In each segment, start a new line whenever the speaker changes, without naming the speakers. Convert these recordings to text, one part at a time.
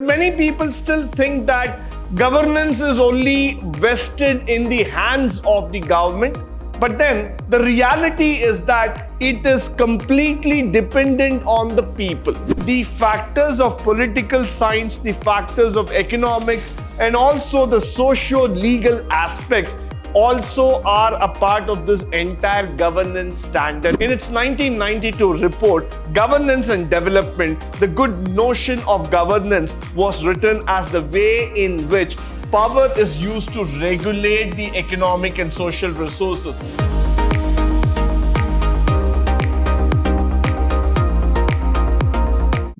Many people still think that governance is only vested in the hands of the government, but then the reality is that it is completely dependent on the people. The factors of political science, the factors of economics, and also the socio-legal aspects also are a part of this entire governance standard. In its 1992 report, Governance and Development, the good notion of governance was written as the way in which power is used to regulate the economic and social resources.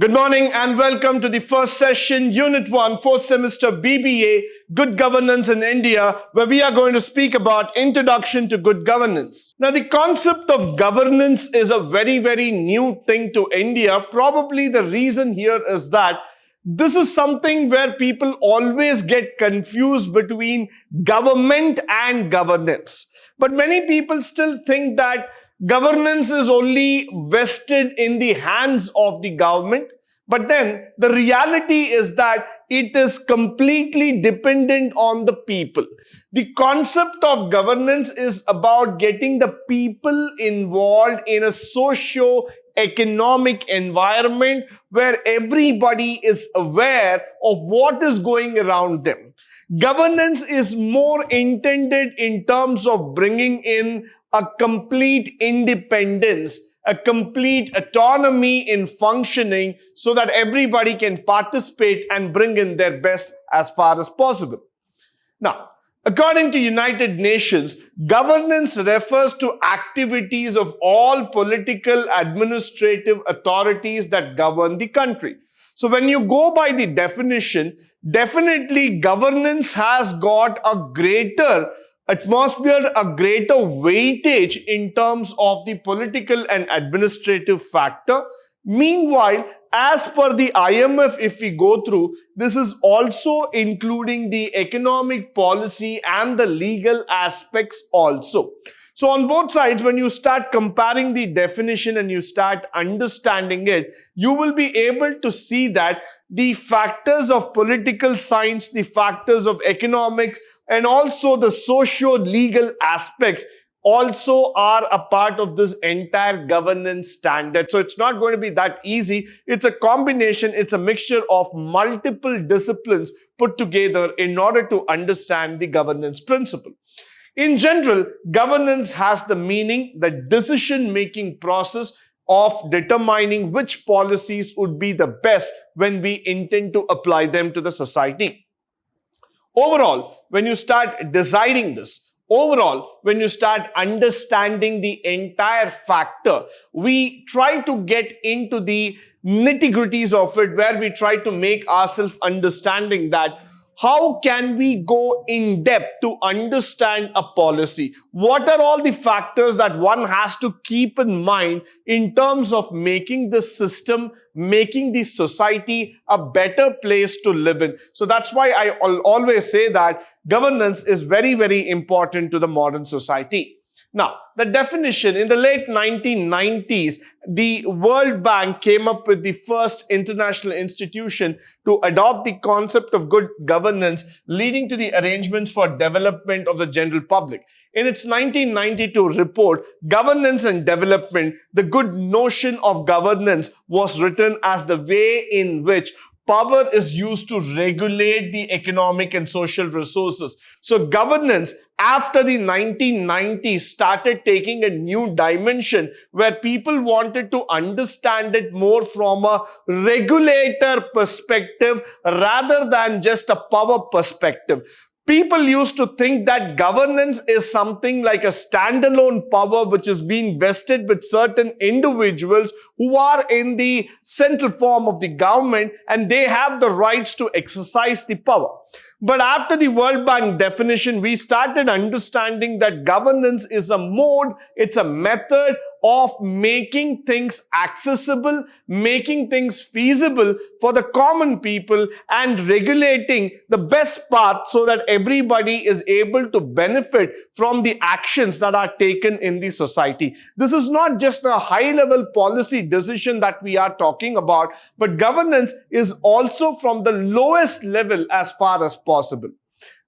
Good morning and welcome to the first session, Unit 1, 4th semester B.Ba, Good Governance in India, where we are going to speak about Introduction to Good Governance. Now, the concept of governance is a very new thing to India. Probably the reason here is that this is something where people always get confused between government and governance. But many people still think that governance is only vested in the hands of the government, but then the reality is that it is completely dependent on the people. The concept of governance is about getting the people involved in a socio-economic environment where everybody is aware of what is going around them. Governance is more intended in terms of bringing in a complete independence, a complete autonomy in functioning so that everybody can participate and bring in their best as far as possible. Now, according to United Nations, governance refers to activities of all political administrative authorities that govern the country. So when you go by the definition, definitely governance has got a greater atmosphere, a greater weightage in terms of the political and administrative factor. Meanwhile, as per the IMF, if we go through, this is also including the economic policy and the legal aspects also. So on both sides, when you start comparing the definition and you start understanding it, you will be able to see that the factors of political science, the factors of economics, and also the socio-legal aspects also are a part of this entire governance standard. So it's not going to be that easy. It's a combination, it's a mixture of multiple disciplines put together in order to understand the governance principle. In general, governance has the meaning, the decision-making process of determining which policies would be the best when we intend to apply them to the society. Overall, when you start deciding this, overall, when you start understanding the entire factor, we try to get into the nitty-gritties of it, where we try to make ourselves understanding that how can we go in depth to understand a policy? What are all the factors that one has to keep in mind in terms of making the system, making the society a better place to live in? So that's why I always say that governance is very important to the modern society. Now, the definition in the late 1990s, the World Bank came up with the first international institution to adopt the concept of good governance, leading to the arrangements for development of the general public. In its 1992 report, Governance and Development, the good notion of governance was written as the way in which power is used to regulate the economic and social resources. So governance after the 1990s started taking a new dimension where people wanted to understand it more from a regulator perspective rather than just a power perspective. People used to think that governance is something like a standalone power which is being vested with certain individuals who are in the central form of the government and they have the rights to exercise the power. But after the World Bank definition, we started understanding that governance is a mode, it's a method of making things accessible, making things feasible for the common people, and regulating the best part so that everybody is able to benefit from the actions that are taken in the society. This is not just a high-level policy decision that we are talking about, but governance is also from the lowest level as far as possible.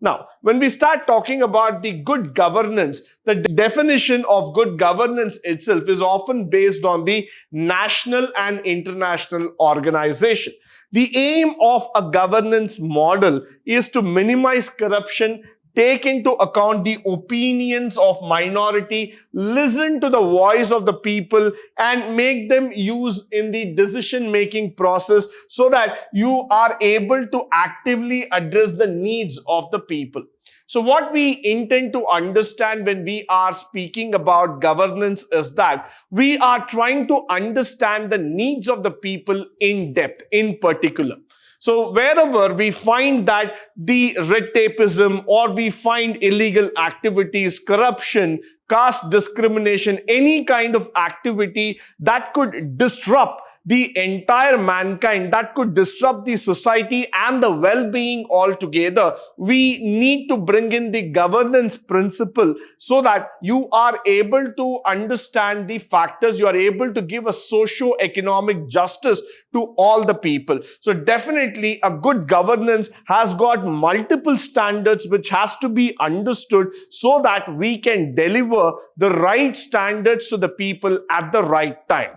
Now, when we start talking about the good governance, the definition of good governance itself is often based on the national and international organization. The aim of a governance model is to minimize corruption, take into account the opinions of minority, listen to the voice of the people, and make them use in the decision-making process so that you are able to actively address the needs of the people. So what we intend to understand when we are speaking about governance is that we are trying to understand the needs of the people in depth, in particular. So wherever we find that the red tapeism, or we find illegal activities, corruption, caste discrimination, any kind of activity that could disrupt the entire mankind, that could disrupt the society and the well-being altogether, we need to bring in the governance principle so that you are able to understand the factors, you are able to give a socio-economic justice to all the people. So definitely a good governance has got multiple standards which has to be understood so that we can deliver the right standards to the people at the right time.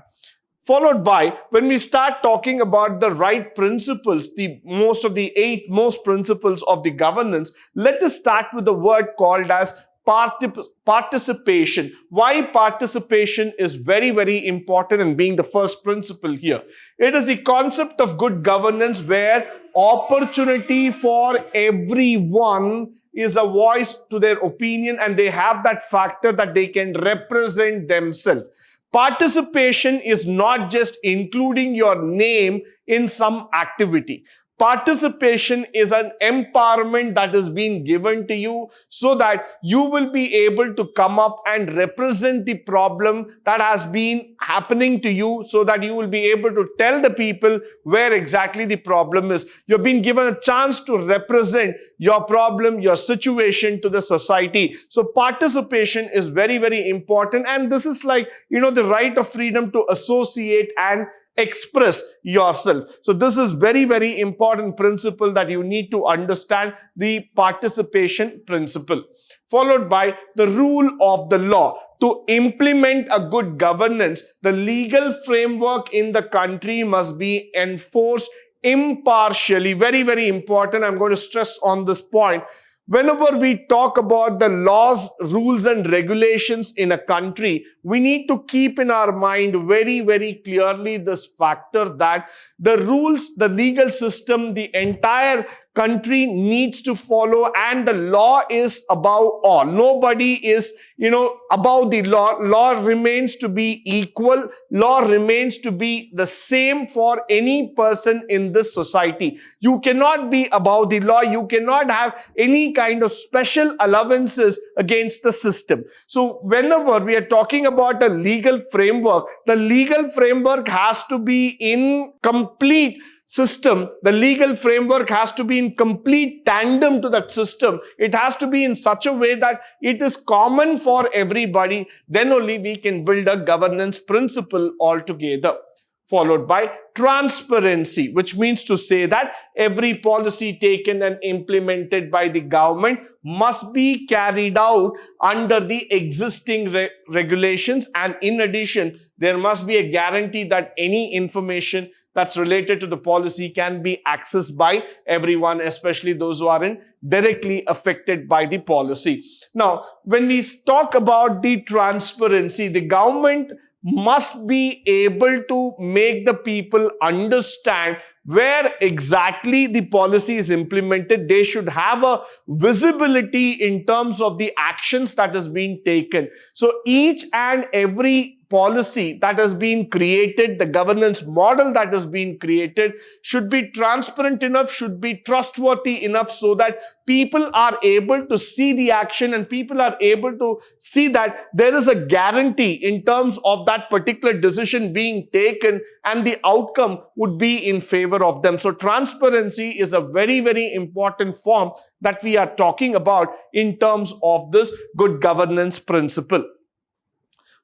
Followed by, when we start talking about the right principles, the eight most principles of the governance, let us start with the word called as participation. Why participation is very, very important and being the first principle here. It is the concept of good governance where opportunity for everyone is a voice to their opinion, and they have that factor that they can represent themselves. Participation is not just including your name in some activity. Participation is an empowerment that is being given to you so that you will be able to come up and represent the problem that has been happening to you, so that you will be able to tell the people where exactly the problem is. You've been given a chance to represent your problem, your situation to the society. So participation is very, very important, and this is like, the right of freedom to associate and express yourself. So this is very, very important principle that you need to understand, the participation principle. Followed by the rule of the law. To implement a good governance, the legal framework in the country must be enforced impartially. Very, very important. I'm going to stress on this point. Whenever we talk about the laws, rules, and regulations in a country, we need to keep in our mind very, very clearly this factor that the rules, the legal system, the entire country needs to follow, and the law is above all. Nobody is, above the law. Law remains to be equal. Law remains to be the same for any person in this society. You cannot be above the law. You cannot have any kind of special allowances against the system. So whenever we are talking about a legal framework, the legal framework has to be in complete system. The legal framework has to be in complete tandem to that system. It has to be in such a way that it is common for everybody. Then only we can build a governance principle altogether. Followed by transparency, which means to say that every policy taken and implemented by the government must be carried out under the existing regulations, and in addition, there must be a guarantee that any information that's related to the policy can be accessed by everyone, especially those who are directly affected by the policy. Now, when we talk about the transparency, the government must be able to make the people understand where exactly the policy is implemented. They should have a visibility in terms of the actions that is being taken. So each and every policy that has been created, the governance model that has been created should be transparent enough, should be trustworthy enough so that people are able to see the action and people are able to see that there is a guarantee in terms of that particular decision being taken and the outcome would be in favor of them. So transparency is a very, very important form that we are talking about in terms of this good governance principle.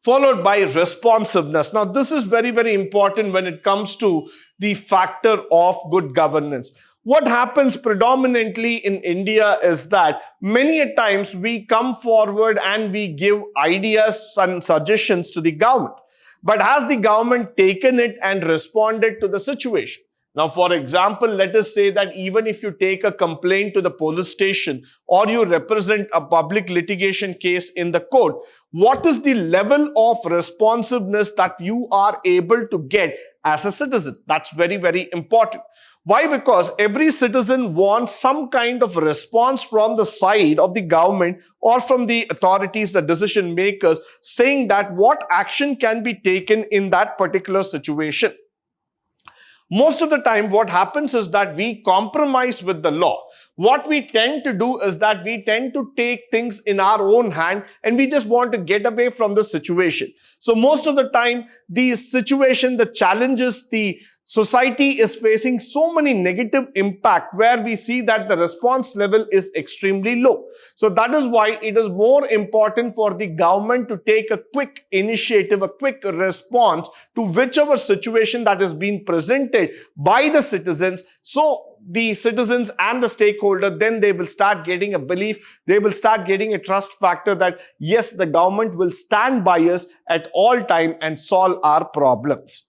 Followed by responsiveness. Now, this is very, very important when it comes to the factor of good governance. What happens predominantly in India is that many a times we come forward and we give ideas and suggestions to the government. But has the government taken it and responded to the situation? Now, for example, let us say that even if you take a complaint to the police station or you represent a public litigation case in the court, what is the level of responsiveness that you are able to get as a citizen? That's very, very important. Why? Because every citizen wants some kind of response from the side of the government or from the authorities, the decision makers, saying that what action can be taken in that particular situation. Most of the time, what happens is that we compromise with the law. What we tend to do is that we tend to take things in our own hand and we just want to get away from the situation. So most of the time, the situation, the challenges, the society is facing so many negative impact where we see that the response level is extremely low. So that is why it is more important for the government to take a quick initiative, a quick response to whichever situation that is being presented by the citizens. So the citizens and the stakeholder, then they will start getting a belief, they will start getting a trust factor that yes, the government will stand by us at all time and solve our problems.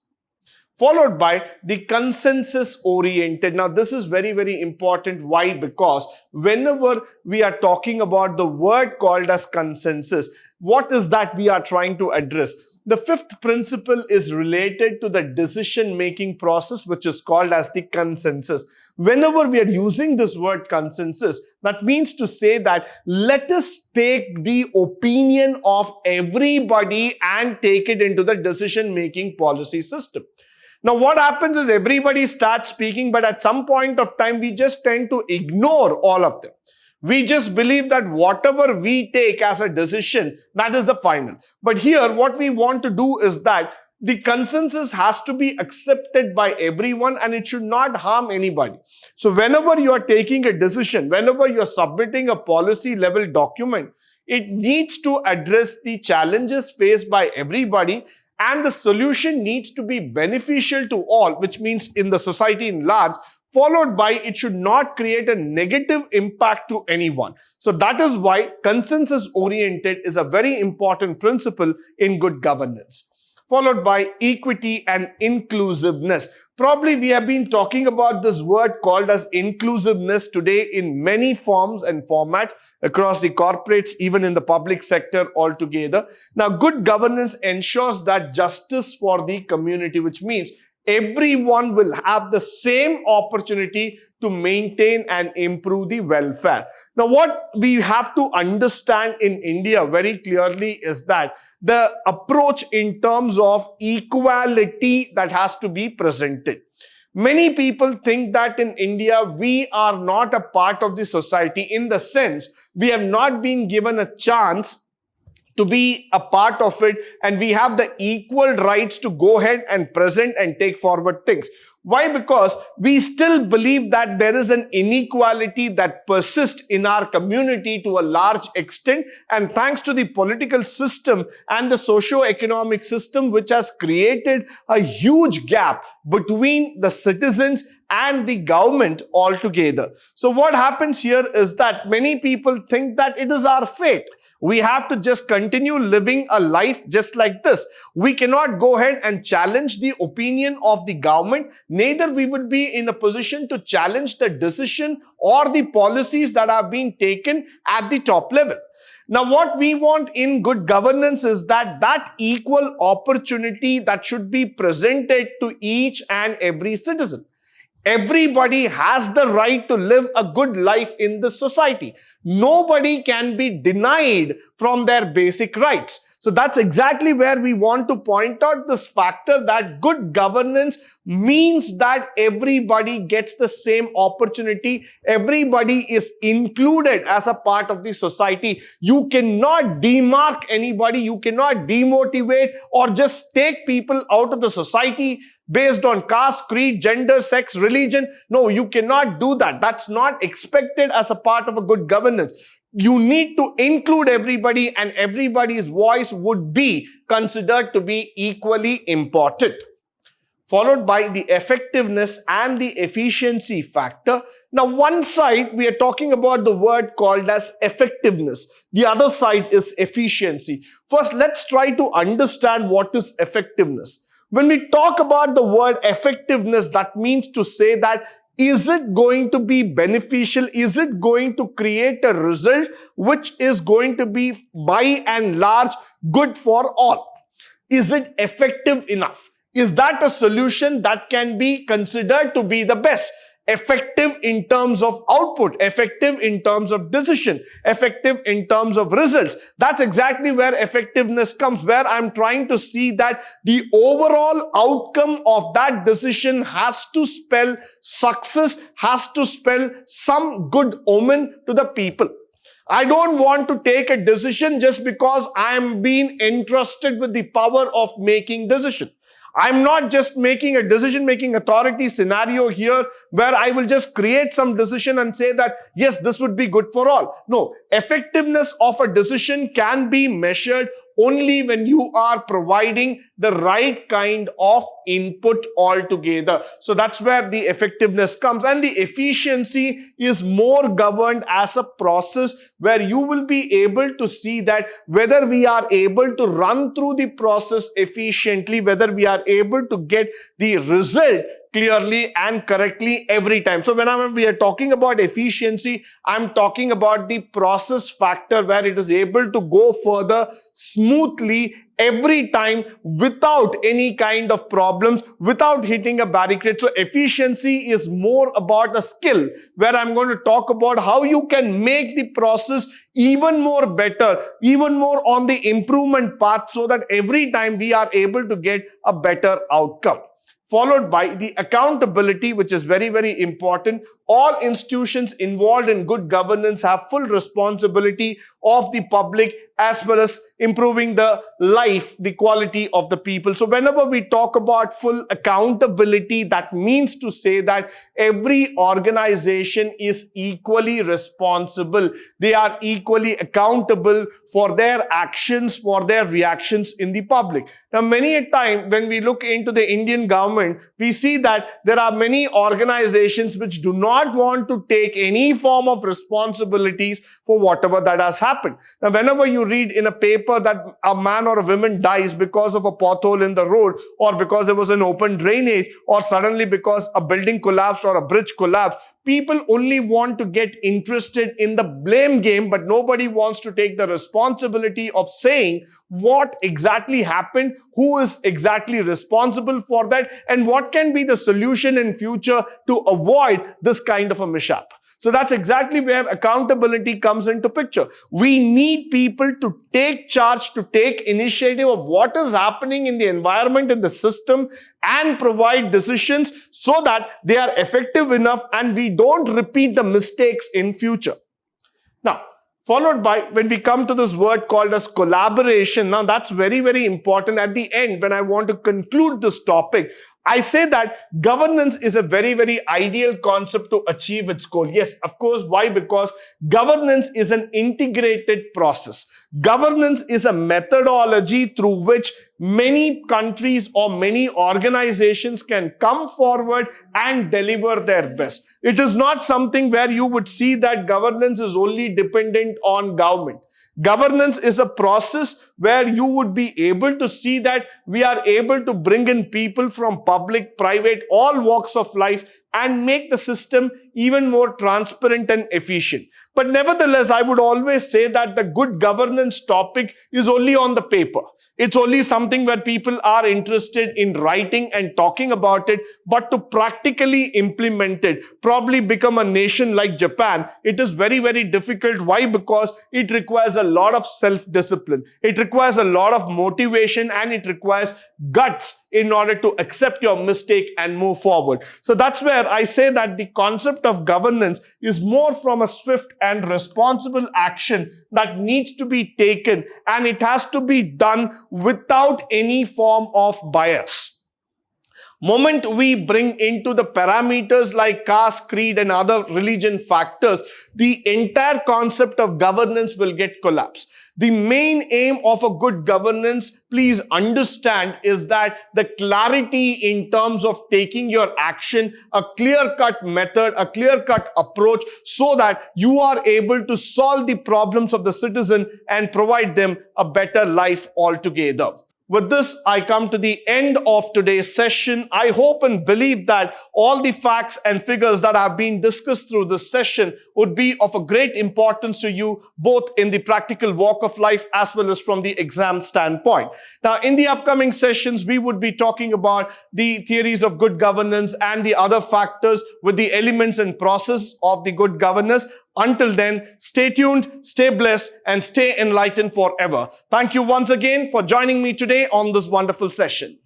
Followed by the consensus oriented. Now, this is very, very important. Why? Because whenever we are talking about the word called as consensus, what is that we are trying to address? The fifth principle is related to the decision-making process, which is called as the consensus. Whenever we are using this word consensus, that means to say that let us take the opinion of everybody and take it into the decision-making policy system. Now, what happens is everybody starts speaking, but at some point of time, we just tend to ignore all of them. We just believe that whatever we take as a decision, that is the final. But here, what we want to do is that the consensus has to be accepted by everyone and it should not harm anybody. So whenever you are taking a decision, whenever you are submitting a policy level document, it needs to address the challenges faced by everybody. And the solution needs to be beneficial to all, which means in the society in large, followed by it should not create a negative impact to anyone. So that is why consensus oriented is a very important principle in good governance. Followed by equity and inclusiveness. Probably we have been talking about this word called as inclusiveness today in many forms and formats across the corporates, even in the public sector altogether. Now, good governance ensures that justice for the community, which means everyone will have the same opportunity to maintain and improve the welfare. Now, what we have to understand in India very clearly is that the approach in terms of equality that has to be presented. Many people think that in India, we are not a part of the society in the sense we have not been given a chance to be a part of it and we have the equal rights to go ahead and present and take forward things. Why? Because we still believe that there is an inequality that persists in our community to a large extent, and thanks to the political system and the socio-economic system which has created a huge gap between the citizens and the government altogether. So what happens here is that many people think that it is our fate. We have to just continue living a life just like this. We cannot go ahead and challenge the opinion of the government. Neither we would be in a position to challenge the decision or the policies that are being taken at the top level. Now, what we want in good governance is that equal opportunity that should be presented to each and every citizen. Everybody has the right to live a good life in the society. Nobody can be denied from their basic rights. So that's exactly where we want to point out this factor that good governance means that everybody gets the same opportunity. Everybody is included as a part of the society. You cannot demark anybody. You cannot demotivate or just take people out of the society based on caste, creed, gender, sex, religion. No, you cannot do that. That's not expected as a part of a good governance. You need to include everybody, and everybody's voice would be considered to be equally important. Followed by the effectiveness and the efficiency factor. Now, one side we are talking about the word called as effectiveness. The other side is efficiency. First, let's try to understand what is effectiveness. When we talk about the word effectiveness, that means to say that is it going to be beneficial? Is it going to create a result which is going to be by and large good for all? Is it effective enough? Is that a solution that can be considered to be the best? Effective in terms of output, effective in terms of decision, effective in terms of results. That's exactly where effectiveness comes, where I'm trying to see that the overall outcome of that decision has to spell success, has to spell some good omen to the people. I don't want to take a decision just because I'm being entrusted with the power of making decision. I'm not just making a decision-making authority scenario here where I will just create some decision and say that, yes, this would be good for all. No, effectiveness of a decision can be measured only when you are providing the right kind of input altogether. So that's where the effectiveness comes, and the efficiency is more governed as a process where you will be able to see that whether we are able to run through the process efficiently, whether we are able to get the result clearly and correctly every time. So whenever we are talking about efficiency, I'm talking about the process factor where it is able to go further smoothly every time without any kind of problems, without hitting a barricade. So efficiency is more about a skill where I'm going to talk about how you can make the process even more better, even more on the improvement path so that every time we are able to get a better outcome. Followed by the accountability, which is very, very important. All institutions involved in good governance have full responsibility of the public as well as improving the life, the quality of the people. So whenever we talk about full accountability, that means to say that every organization is equally responsible. They are equally accountable for their actions, for their reactions in the public. Now, many a time when we look into the Indian government, we see that there are many organizations which do not want to take any form of responsibilities for whatever that has happened. Now, whenever you read in a paper that a man or a woman dies because of a pothole in the road, or because there was an open drainage, or suddenly because a building collapsed or a bridge collapsed, people only want to get interested in the blame game, but nobody wants to take the responsibility of saying what exactly happened, who is exactly responsible for that, and what can be the solution in future to avoid this kind of a mishap. So that's exactly where accountability comes into picture. We need people to take charge, to take initiative of what is happening in the environment, in the system, and provide decisions so that they are effective enough and we don't repeat the mistakes in future. Now, followed by, when we come to this word called as collaboration, now that's very, very important. At the end, when I want to conclude this topic, I say that governance is a very, very ideal concept to achieve its goal. Yes, of course. Why? Because governance is an integrated process. Governance is a methodology through which many countries or many organizations can come forward and deliver their best. It is not something where you would see that governance is only dependent on government. Governance is a process where you would be able to see that we are able to bring in people from public, private, all walks of life and make the system even more transparent and efficient. But nevertheless, I would always say that the good governance topic is only on the paper. It's only something where people are interested in writing and talking about it, but to practically implement it, probably become a nation like Japan, it is very, very difficult. Why? Because it requires a lot of self-discipline. It requires a lot of motivation, and it requires guts in order to accept your mistake and move forward. So that's where I say that the concept of governance is more from a swift and responsible action that needs to be taken, and it has to be done without any form of bias. Moment we bring into the parameters like caste, creed, and other religion factors, the entire concept of governance will get collapsed. The main aim of a good governance, please understand, is that the clarity in terms of taking your action, a clear-cut method, a clear-cut approach, so that you are able to solve the problems of the citizen and provide them a better life altogether. With this, I come to the end of today's session. I hope and believe that all the facts and figures that have been discussed through this session would be of a great importance to you, both in the practical walk of life as well as from the exam standpoint. Now, in the upcoming sessions, we would be talking about the theories of good governance and the other factors with the elements and process of the good governance. Until then, stay tuned, stay blessed, and stay enlightened forever. Thank you once again for joining me today on this wonderful session.